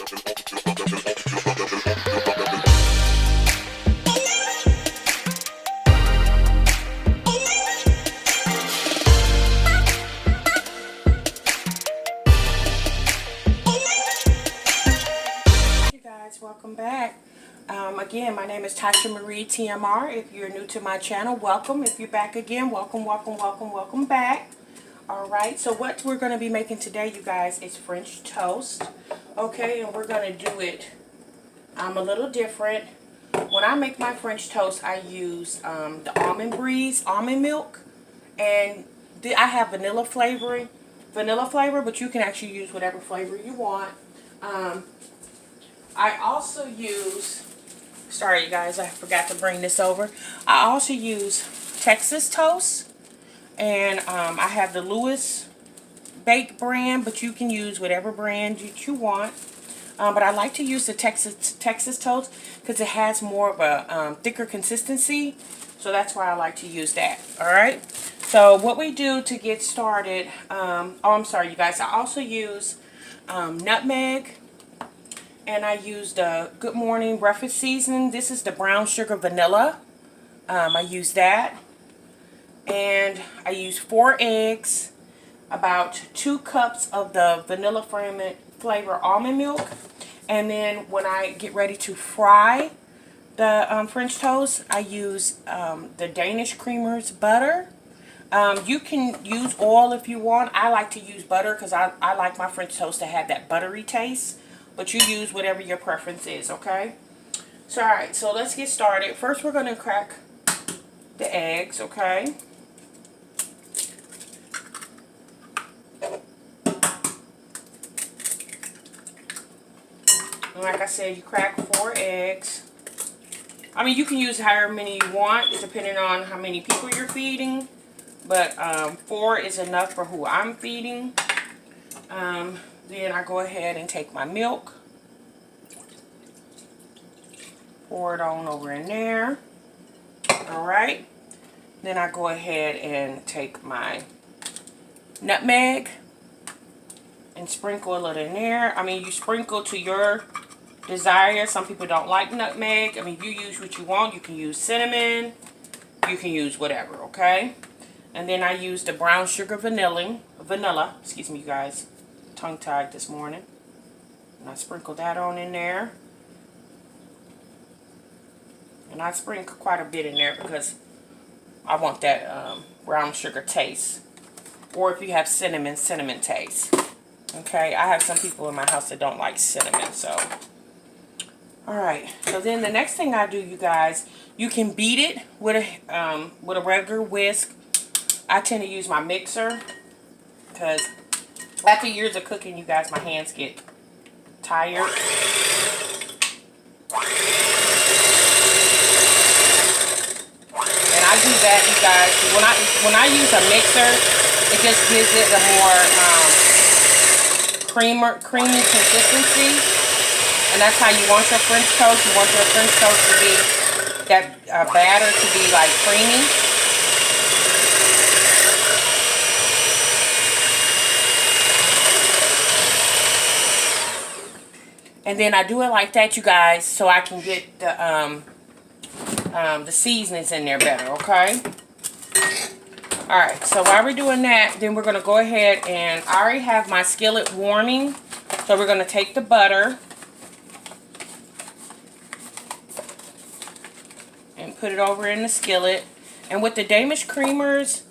Welcome back. Again, my name is Tashamarietmr. If you're new to my channel, welcome. If you're back again, welcome, welcome, welcome, welcome back. Alright, so what we're going to be making today, you guys, is French toast. Okay, and we're going to do it a little different. When I make my French toast, I use the almond milk, and I have vanilla flavor, but you can actually use whatever flavor you want. I also use, sorry you guys, I forgot to bring this over. I also use Texas toast, and I have the Lewis baked brand, but you can use whatever brand you want. But I like to use the Texas toast because it has more of a thicker consistency, so that's why I like to use that. Alright, so what we do to get started, oh I'm sorry you guys, I also use nutmeg. And I used the Good Morning breakfast seasoning. This is the brown sugar vanilla. I use that. And I use 4 eggs, about 2 cups of the vanilla flavor almond milk. And then when I get ready to fry the French toast, I use the Danish Creamer's butter. You can use oil if you want. I like to use butter because I like my French toast to have that buttery taste. But you use whatever your preference is, okay? So, alright, so let's get started. First, we're going to crack the eggs, okay? And like I said, you crack 4 eggs. I mean, you can use however many you want, depending on how many people you're feeding. But 4 is enough for who I'm feeding. Then I go ahead and take my milk, pour it on over in there. Alright, then I go ahead and take my nutmeg and sprinkle a little in there. I mean, you sprinkle to your desire. Some people don't like nutmeg. I mean, you use what you want. You can use cinnamon, you can use whatever, okay? And then I use the brown sugar vanilla, excuse me you guys, tongue-tied this morning. And I sprinkle that on in there. And I sprinkle quite a bit in there because I want that brown sugar taste. Or if you have cinnamon taste. Okay, I have some people in my house that don't like cinnamon, so. Alright, so then the next thing I do, you guys, you can beat it with a regular whisk. I tend to use my mixer because after years of cooking, you guys, my hands get tired. And I do that, you guys. When I use a mixer, it just gives it a more creamy consistency. And that's how you want your French toast. You want your French toast to be, that batter to be like creamy. And then I do it like that, you guys, so I can get the seasonings in there better, okay? Alright, so while we're doing that, then we're going to go ahead and I already have my skillet warming. So we're going to take the butter and put it over in the skillet. And with the Danish creamers,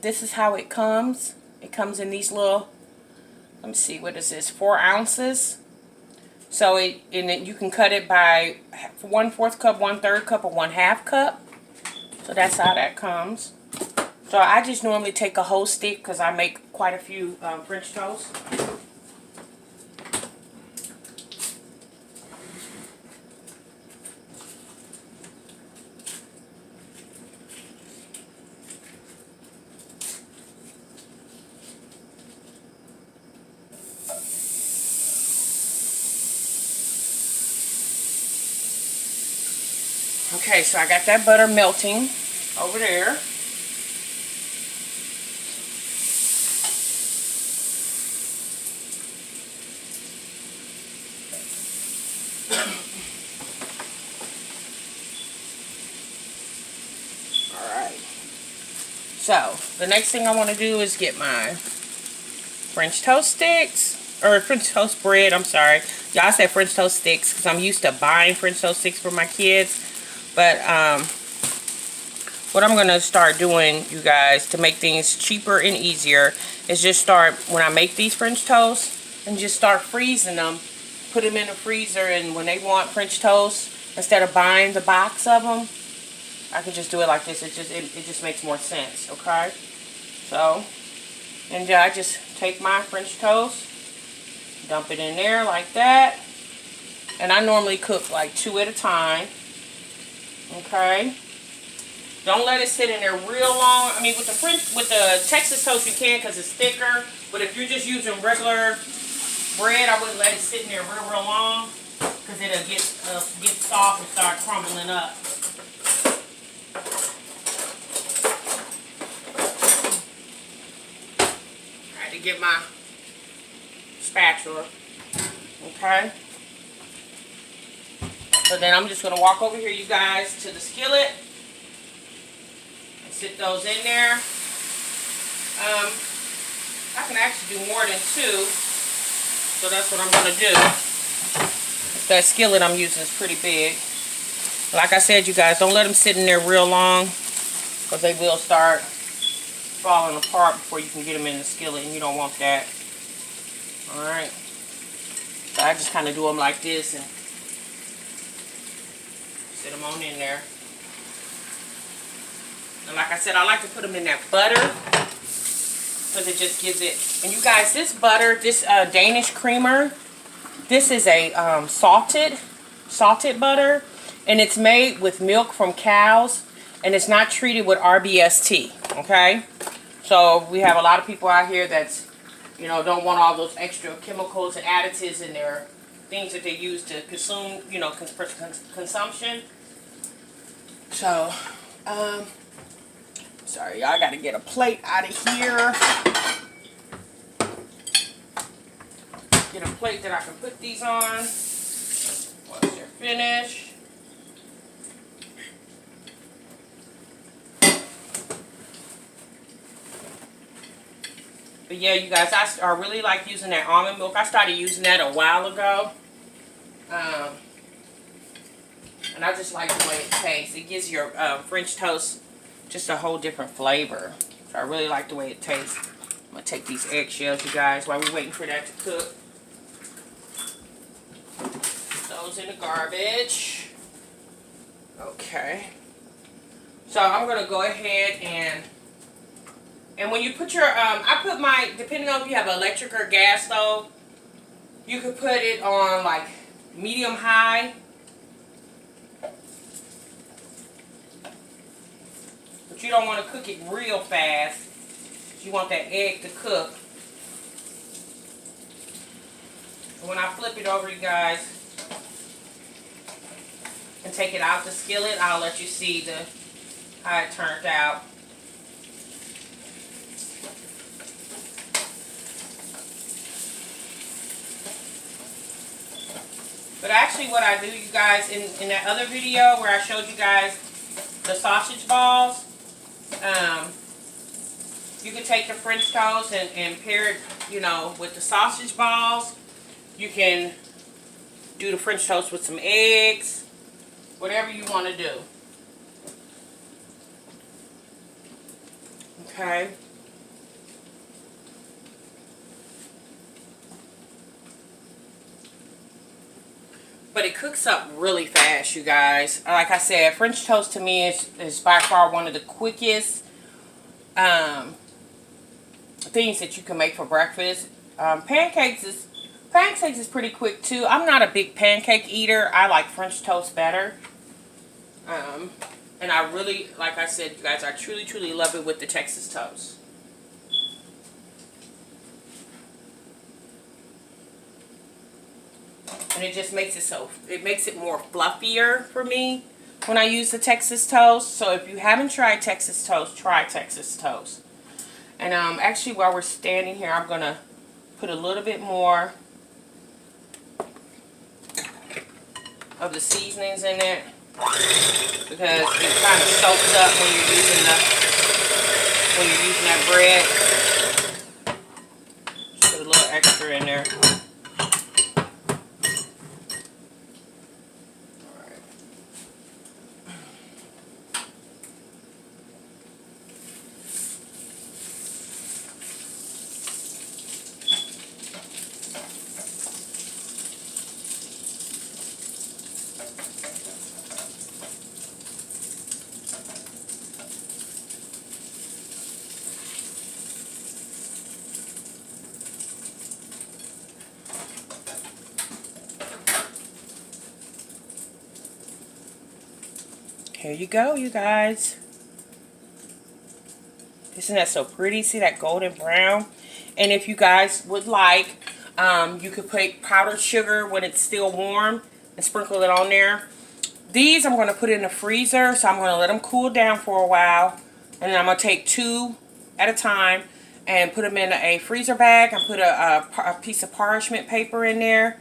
this is how it comes. It comes in these little, let me see, what is this, 4 ounces. So you can cut it by 1/4 cup, 1/3 cup, or 1/2 cup. So that's how that comes. So I just normally take a whole stick because I make quite a few French toast. Okay, so I got that butter melting over there. So, the next thing I want to do is get my French toast sticks, or French toast bread, I'm sorry. Y'all said French toast sticks because I'm used to buying French toast sticks for my kids. But, what I'm going to start doing, you guys, to make things cheaper and easier is just start, when I make these French toast, and just start freezing them. Put them in the freezer, and when they want French toast, instead of buying the box of them, I can just do it like this. It just makes more sense, okay? So, and I just take my French toast, dump it in there like that. And I normally cook like 2 at a time, okay? Don't let it sit in there real long. I mean, with the Texas toast you can because it's thicker. But if you're just using regular bread, I wouldn't let it sit in there real long because it'll get soft and start crumbling up. I had to get my spatula. Okay. So then I'm just gonna walk over here, you guys, to the skillet. Sit those in there. I can actually do more than 2, so that's what I'm going to do. That skillet I'm using is pretty big. Like I said, you guys, don't let them sit in there real long because they will start falling apart before you can get them in the skillet, and you don't want that. Alright. So I just kind of do them like this and sit them on in there. And like I said, I like to put them in that butter because it just gives it. And you guys, this butter, this Danish creamer, this is a salted butter, and it's made with milk from cows, and it's not treated with RBST. Okay, so we have a lot of people out here that's, you know, don't want all those extra chemicals and additives in their things that they use to consume, you know, for consumption. So, sorry, y'all, I gotta get a plate out of here. Get a plate that I can put these on once they're finished. But yeah, you guys, I really like using that almond milk. I started using that a while ago. And I just like the way it tastes. It gives your French toast just a whole different flavor. So I really like the way it tastes. I'm going to take these eggshells, you guys, while we're waiting for that to cook. Put those in the garbage. Okay. So I'm going to go ahead and when you put your, I put my, depending on if you have an electric or gas stove, you could put it on like medium high. But you don't want to cook it real fast. You want that egg to cook. And when I flip it over, you guys, and take it out the skillet, I'll let you see how it turned out. But actually what I do, you guys, in that other video where I showed you guys the sausage balls, you can take the French toast and pair it, you know, with the sausage balls. You can do the French toast with some eggs, whatever you want to do. Okay. But it cooks up really fast, you guys. Like I said, French toast to me is by far one of the quickest things that you can make for breakfast. Pancakes is pretty quick too. I'm not a big pancake eater. I like French toast better. And I really, like I said, you guys, I truly love it with the Texas toast. And it just makes it more fluffier for me when I use the Texas toast. So if you haven't tried Texas toast, try Texas toast. And actually, while we're standing here, I'm going to put a little bit more of the seasonings in it, because it kind of soaks up when you're using when you're using that bread. Put a little extra in there. Here you go, you guys. Isn't that so pretty? See that golden brown? And if you guys would like, you could put powdered sugar when it's still warm and sprinkle it on there. These I'm going to put in the freezer, so I'm going to let them cool down for a while. And then I'm going to take 2 at a time and put them in a freezer bag and put a piece of parchment paper in there.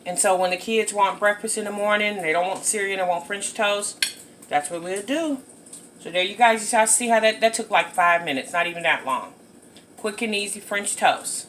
And so when the kids want breakfast in the morning, they don't want cereal, they want French toast, that's what we'll do. So there you guys, you see how that took like 5 minutes, not even that long. Quick and easy French toast.